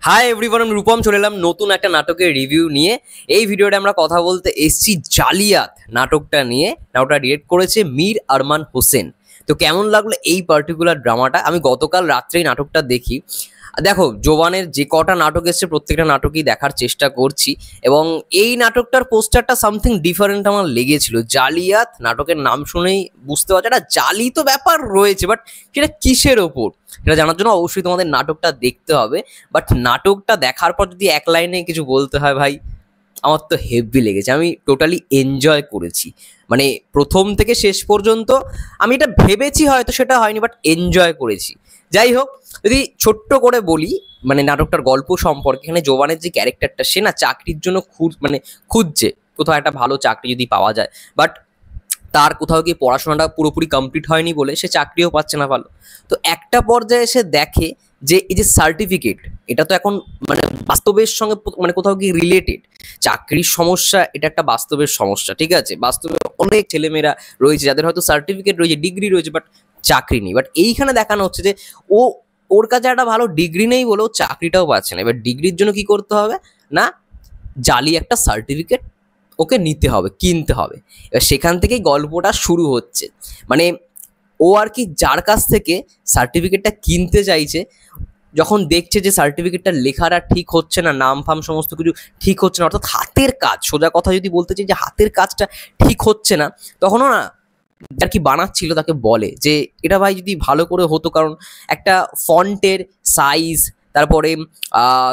Hi everyone, আমি রূপম চলে এলাম নতুন একটা নাটকের রিভিউ নিয়ে। এই ভিডিওটা আমরা কথা বলতে এসছি জালিয়াত নাটকটা নিয়ে। নাটকটা ডিরেক্ট করেছে মীর আরমান হোসেন। তো কেমন লাগলো এই পার্টিকুলার ড্রামাটা? আমি গতকাল রাত্রেই নাটকটা দেখি। দেখো, জোবানের যে কটা নাটক এসছে প্রত্যেকটা নাটকই দেখার চেষ্টা করছি, এবং এই নাটকটার পোস্টারটা সামথিং ডিফারেন্ট আমার লেগেছিল। জালিয়াত নাটকের নাম শুনেই বুঝতে পারছো একটা জালি তো ব্যাপার রয়েছে, বাট সেটা কিসের ওপর সেটা জানার জন্য অবশ্যই তোমাদের নাটকটা দেখতে হবে। বাট নাটকটা দেখার পর যদি এক লাইনে কিছু বলতে হয় ভাই, আমার তো হেভি লেগেছে। আমি টোটালি এনজয় করেছি, মানে প্রথম থেকে শেষ পর্যন্ত। আমি এটা ভেবেছি, হয়তো সেটা হয়নি, বাট এনজয় করেছি। যাই হোক, যদি ছোট্ট করে বলি মানে নাটকটার গল্প সম্পর্কে, এখানে জোবানের যে ক্যারেক্টারটা, সে না চাকরির জন্য খুঁজছে কোথাও একটা ভালো চাকরি যদি পাওয়া যায়। বাট তার কোথাও গিয়ে পড়াশোনাটা পুরোপুরি কমপ্লিট হয়নি বলে সে চাকরিও পাচ্ছে না ভালো। তো একটা পর্যায়ে এসে দেখে যে এই যে সার্টিফিকেট, এটা তো এখন মানে বাস্তবের সঙ্গে মানে কোথাও গিয়ে রিলেটেড। চাকরির সমস্যা এটা একটা বাস্তবের সমস্যা, ঠিক আছে? বাস্তবে অনেক ছেলেমেয়েরা রয়েছে যাদের হয়তো সার্টিফিকেট রয়েছে, ডিগ্রি রয়েছে, বাট চাকরি নেই। বাট এইখানে দেখানো হচ্ছে যে ও ওর কাছে একটা ভালো ডিগ্রি নেই বলেও চাকরিটাও পাচ্ছে না। এবার ডিগ্রির জন্য কি করতে হবে না, জালি একটা সার্টিফিকেট ওকে নিতে হবে, কিনতে হবে। এবার সেখান থেকেই গল্পটা শুরু হচ্ছে। মানে ও আর কি যার কাছ থেকে সার্টিফিকেটটা কিনতে চাইছে, যখন দেখছে যে সার্টিফিকেটটা লেখাটা ঠিক হচ্ছে না, নাম ফাম সমস্ত কিছু ঠিক হচ্ছে না, অর্থাৎ হাতের কাজ, সোজা কথা যদি বলতে চাই যে হাতের কাজটা ঠিক হচ্ছে না, তখনও না আর কি বানাচ্ছিল তাকে বলে যে এটা ভাই যদি ভালো করে হতো, কারণ একটা ফন্টের সাইজ, তারপরে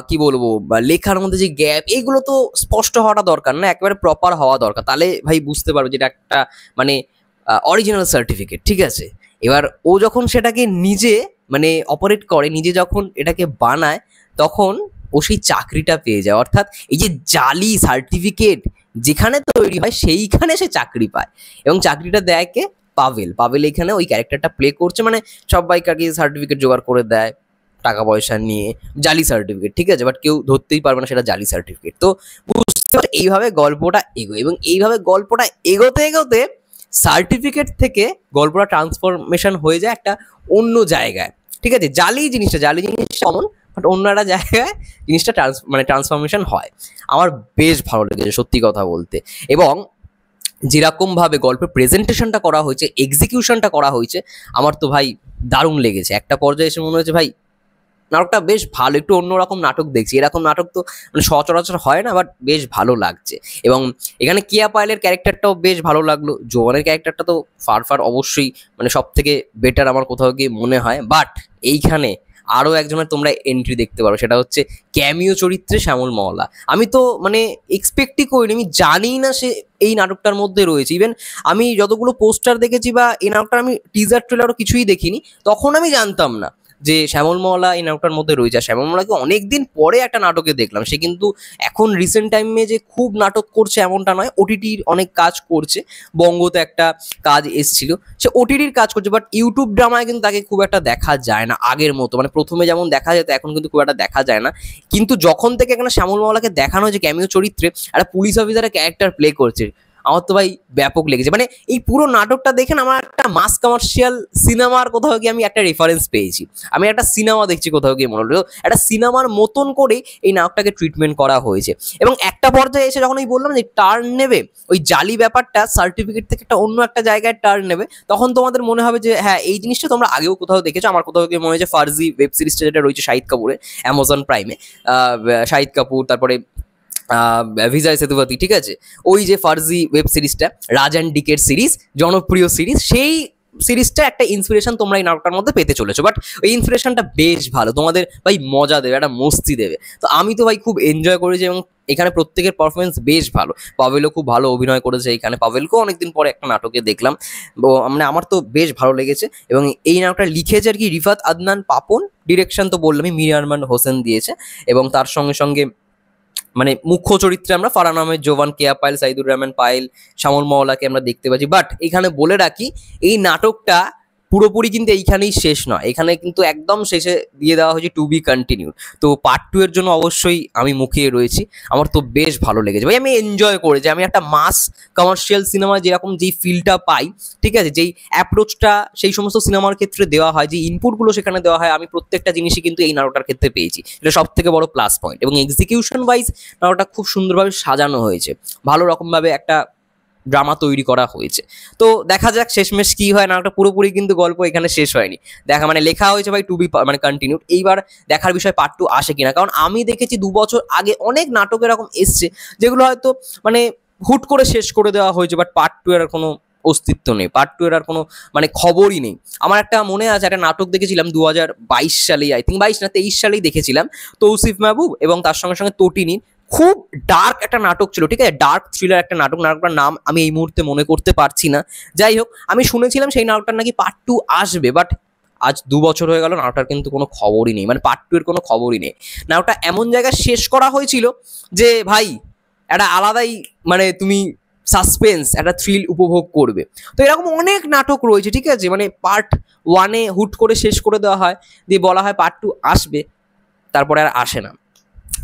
কি বলবো, লেখার মধ্যে যে গ্যাপ, এগুলো তো স্পষ্ট হওয়াটা দরকার না, একেবারে প্রপার হওয়া দরকার, তাহলে ভাই বুঝতে পারবে যেটা একটা মানে অরিজিনাল সার্টিফিকেট, ঠিক আছে? এবার ও যখন সেটাকে নিজে মানে অপারেট করে, নিজে যখন এটাকে বানায়, তখন ও সেই চাকরিটা পেয়ে যায়। অর্থাৎ এই যে জালি সার্টিফিকেট যেখানে তৈরি হয় সেইখানে সে চাকরি পায়, এবং চাকরিটা দেয় কে? পাভেল। পাভেল এখানে ওই ক্যারেক্টারটা প্লে করছে, মানে সবাইকে আর কি সার্টিফিকেট জোগাড় করে দেয় টাকা পয়সা নিয়ে, জালি সার্টিফিকেট, ঠিক আছে? বাট কেউ ধরতেই পারবে না সেটা জালি সার্টিফিকেট। তো বুঝতে পারছো এইভাবে গল্পটা এগোয়, এবং এইভাবে গল্পটা এগোতে এগোতে সার্টিফিকেট থেকে গল্পটা ট্রান্সফরমেশন হয়ে যায় একটা অন্য জায়গায়, ঠিক আছে? জালি জিনিসটা কমন, বাট অন্য একটা জায়গায় জিনিসটা ট্রান্সফরমেশন হয়। আমার বেশ ভালো লেগেছে সত্যি কথা বলতে। এবং যেরকমভাবে গল্পের প্রেজেন্টেশনটা করা হয়েছে, এক্সিকিউশনটা করা হয়েছে, আমার তো ভাই দারুণ লেগেছে। একটা পর্যায়ে এসে মনে হয়েছে ভাই নাটকটা বেশ ভালো, একটু অন্যরকম নাটক দেখছি। এরকম নাটক তো মানে সচরাচর হয় না, বাট বেশ ভালো লাগছে। এবং এখানে কিয়া পায়েলের ক্যারেক্টারটাও বেশ ভালো লাগলো। জোয়ানের ক্যারেক্টারটা তো ফার অবশ্যই মানে সব থেকে বেটার আমার কোথাও গিয়ে মনে হয়। বাট এইখানে আরও একজনের তোমরা এন্ট্রি দেখতে পারো, সেটা হচ্ছে ক্যামিও চরিত্রে শ্যামল মহলা। আমি তো মানে এক্সপেক্টই করিনি, আমি জানি না সে এই নাটকটার মধ্যে রয়েছে। ইভেন আমি যতগুলো পোস্টার দেখেছি বা এই নাটকটার আমি টিজার ট্রেলারও কিছুই দেখিনি, তখন আমি জানতাম না যে শ্যামল মহলা এই নাটকটার মধ্যে রয়েছে। আর শ্যামল মহলাকে অনেকদিন পরে একটা নাটকে দেখলাম। সে কিন্তু এখন রিসেন্ট টাইমে যে খুব নাটক করছে এমনটা নয়, ওটিটির অনেক কাজ করছে। বঙ্গতে একটা কাজ এসছিল, সে ওটিটির কাজ করছে, বাট ইউটিউব ড্রামায় কিন্তু তাকে খুব একটা দেখা যায় না আগের মতো। মানে প্রথমে যেমন দেখা যেত এখন কিন্তু খুব একটা দেখা যায় না। কিন্তু যখন থেকে এখানে শ্যামল মহলাকে দেখানো হয়েছে ক্যামিও চরিত্রে, একটা পুলিশ অফিসারের ক্যারেক্টার প্লে করছে, আমার তো ভাই ব্যাপক লেগেছে। মানে এই পুরো নাটকটা দেখেন আমার একটা মাস কমার্শিয়াল সিনেমার কোথাও গিয়ে আমি একটা রেফারেন্স পেয়েছি। আমি একটা সিনেমা দেখছি কোথাও গিয়ে, মনে হলো একটা সিনেমার মতন করে এই নাটকটাকে ট্রিটমেন্ট করা হয়েছে। এবং একটা পর্যায়ে এসে যখন আমি বললাম যে টার্ন নেবে, ওই জালি ব্যাপারটা সার্টিফিকেট থেকে একটা অন্য একটা জায়গায় টার্ন নেবে, তখন তোমাদের মনে হবে যে হ্যাঁ এই জিনিসটা তোমরা আগেও কোথাও দেখেছো। আমার কোথাও গিয়ে মনে হয়েছে ফার্জি ওয়েব সিরিজটা যেটা রয়েছে শাহিদ কাপুরের অ্যামাজন প্রাইমে, শাহিদ কাপুর, তারপরে বিজয় সেতুপতি, ঠিক আছে? ওই যে ফার্জি ওয়েব সিরিজটা, রাজ অ্যান্ড ডিকের সিরিজ, জনপ্রিয় সিরিজ, সেই সিরিজটা একটা ইন্সপিরেশন তোমরা এই নাটকটার মধ্যে পেতে চলেছো। বাট ওই ইন্সপিরেশনটা বেশ ভালো, তোমাদের ভাই মজা দেবে, একটা মস্তি দেবে। তো আমি তো ভাই খুব এনজয় করেছি, এবং এখানে প্রত্যেকের পারফরমেন্স বেশ ভালো। পাভেলও খুব ভালো অভিনয় করেছে এখানে, পাভেলকেও অনেকদিন পরে একটা নাটকে দেখলাম। মানে আমার তো বেশ ভালো লেগেছে। এবং এই নাটকটা লিখেছে আর কি রিফাত আদনান পাপন, ডিরেকশন তো বললামই মীর আরমান হোসেন দিয়েছে। এবং তার সঙ্গে সঙ্গে মানে মুখ্য চরিত্রে আমরা ফারহান আহমেদ, জোবান, কেয়া পায়েল, সাইদুর রহমান পায়েল, শ্যামল মহলাকে আমরা দেখতে পাচ্ছি। বাট এখানে বলে রাখি এই নাটকটা পুরোপুরি কিন্তু এইখানেই শেষ নয়, এখানে কিন্তু একদম শেষে দিয়ে দেওয়া হয়েছে টু বি কন্টিনিউড। তো পার্ট 2 এর জন্য অবশ্যই আমি মুখিয়ে রয়েছি। আমার তো বেশ ভালো লেগেছে ভাই, আমি এনজয় করেছি। আমি একটা মাস কমার্শিয়াল সিনেমা যেরকম যেই ফিলটা পাই, ঠিক আছে, যেই অ্যাপ্রোচটা সেই সমস্ত সিনেমার ক্ষেত্রে দেওয়া হয়, যে ইনপুটগুলো সেখানে দেওয়া হয়, আমি প্রত্যেকটা জিনিসই কিন্তু এই নাটকটার ক্ষেত্রে পেয়েছি। এটা সব থেকে বড় প্লাস পয়েন্ট। এবং এক্সিকিউশন ওয়াইজ নাটকটা খুব সুন্দরভাবে সাজানো হয়েছে, ভালো রকমভাবে একটা ড্রামা তৈরি করা হয়েছে। তো দেখা যাক শেষমেশ কি হয়। নাটকটা পুরোপুরি কিন্তু গল্প এখানে শেষ হয়নি, দেখা মানে লেখা হয়েছে ভাই টু বি মানে কন্টিনিউড। এইবার দেখার বিষয় পার্ট 2 আসে কিনা, কারণ আমি দেখেছি 2 বছর আগে অনেক নাটক এরকম এসছে যেগুলো হয়তো মানে হুট করে শেষ করে দেওয়া হয়েছে, বাট পার্ট 2 এর আর কোনো অস্তিত্ব নেই, পার্ট 2 এর আর কোনো মানে খবরই নেই। আমার একটা মনে আছে, একটা নাটক দেখেছিলাম 2022 সালেই, আই থিঙ্ক 22 না 23 সালেই দেখেছিলাম, তৌসিফ মাহবুব এবং তার সঙ্গে সঙ্গে তটিনী। খুব ডার্ক একটা নাটক ছিল, ঠিক আছে, ডার্ক থ্রিলার একটা নাটক। নাটকটার নাম আমি এই মুহূর্তে মনে করতে পারছি না। যাই হোক, আমি শুনেছিলাম সেই নাটকটার নাকি পার্ট 2 আসবে, বাট আজ 2 বছর হয়ে গেল, নাটকটার কিন্তু কোনো খবরই নেই, মানে পার্ট 2 এর কোনো খবরই নেই। নাটকটা এমন জায়গায় শেষ করা হয়েছিল যে ভাই একটা আলাদাই মানে তুমি সাসপেন্স, একটা থ্রিল উপভোগ করবে। তো এরকম অনেক নাটক রয়েছে, ঠিক আছে, মানে পার্ট 1 হুট করে শেষ করে দেওয়া হয়, দিয়ে বলা হয় পার্ট 2 আসবে, তারপরে আর আসে না।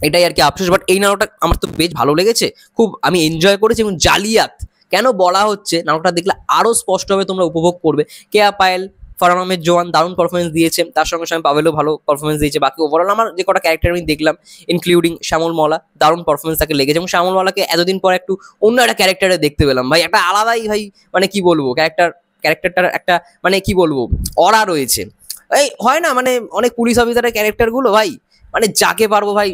এটাই আর কি আফসোস। বাট এই নাটকটা আমার তো বেশ ভালো লেগেছে, খুব আমি এনজয় করেছি। এবং জালিয়াত কেন বলা হচ্ছে, নাটকটা দেখলে আরও স্পষ্টভাবে তোমরা উপভোগ করবে। কেয়া পায়েল, ফারহান আহমেদ জোয়ান দারুণ পারফরমেন্স দিয়েছে, তার সঙ্গে সঙ্গে পাভেলও ভালো পারফরমেন্স দিয়েছে। বাকি ওভারঅল আমার যে কটা ক্যারেক্টার আমি দেখলাম, ইনক্লুডিং শ্যামল মলা, দারুণ পারফরমেন্স তাকে লেগেছে। এবং শ্যামল মলাকে এতদিন পর একটু অন্য একটা ক্যারেক্টারে দেখতে পেলাম ভাই, একটা আলাদাই ভাই, মানে কি বলবো, ক্যারেক্টারটার একটা মানে কি বলবো অরা রয়েছে। এই হয় না মানে অনেক পুলিশ অফিসারের ক্যারেক্টারগুলো ভাই, মানে যাকে পারবো ভাই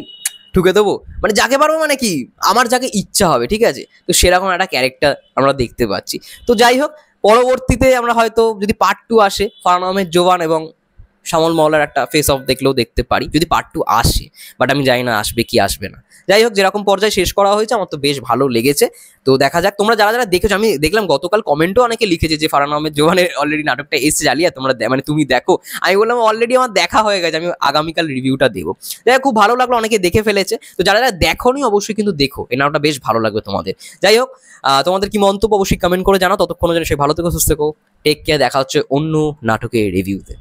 ঠুকে দেবো, মানে যাকে পারবো মানে কি আমার যাকে ইচ্ছা হবে, ঠিক আছে, তো সেরকম একটা ক্যারেক্টার আমরা দেখতে পাচ্ছি। তো যাই হোক, পরবর্তীতে আমরা হয়তো যদি পার্ট 2 আসে, ফারহান আহমেদ জোয়ান এবং শ্যামল মওলার একটা ফেস অফ দেখলেও দেখতে পারি যদি পার্ট 2 আসে, বাট আমি জানি না আসবে কি আসবে না। যাই হোক, যেরকম পর্যায়ে শেষ করা হয়েছে আমার তো বেশ ভালো লেগেছে। তো দেখা যাক, তোমরা যারা যারা দেখেছো, আমি দেখলাম গতকাল কমেন্টও অনেকে লিখেছে যে ফারহান আহমেদ জোয়ানের অলরেডি নাটকটা এসে জালিয়া, তোমরা মানে তুমি দেখো। আমি বললাম অলরেডি আমার দেখা হয়ে গেছে, আমি আগামীকাল রিভিউটা দেবো। যাই হোক, খুব ভালো লাগলো, অনেকে দেখে ফেলেছে। তো যারা যারা দেখোনি অবশ্যই কিন্তু দেখো, এই নাটকটা বেশ ভালো লাগবে তোমাদের। যাই হোক, তোমাদের কি মন্তব্য অবশ্যই কমেন্ট করে জানাও। ততক্ষণ যেন সে ভালো থেকো, সুস্থ থেকো, টেক কেয়ার, দেখা হচ্ছে অন্য নাটকের রিভিউতে।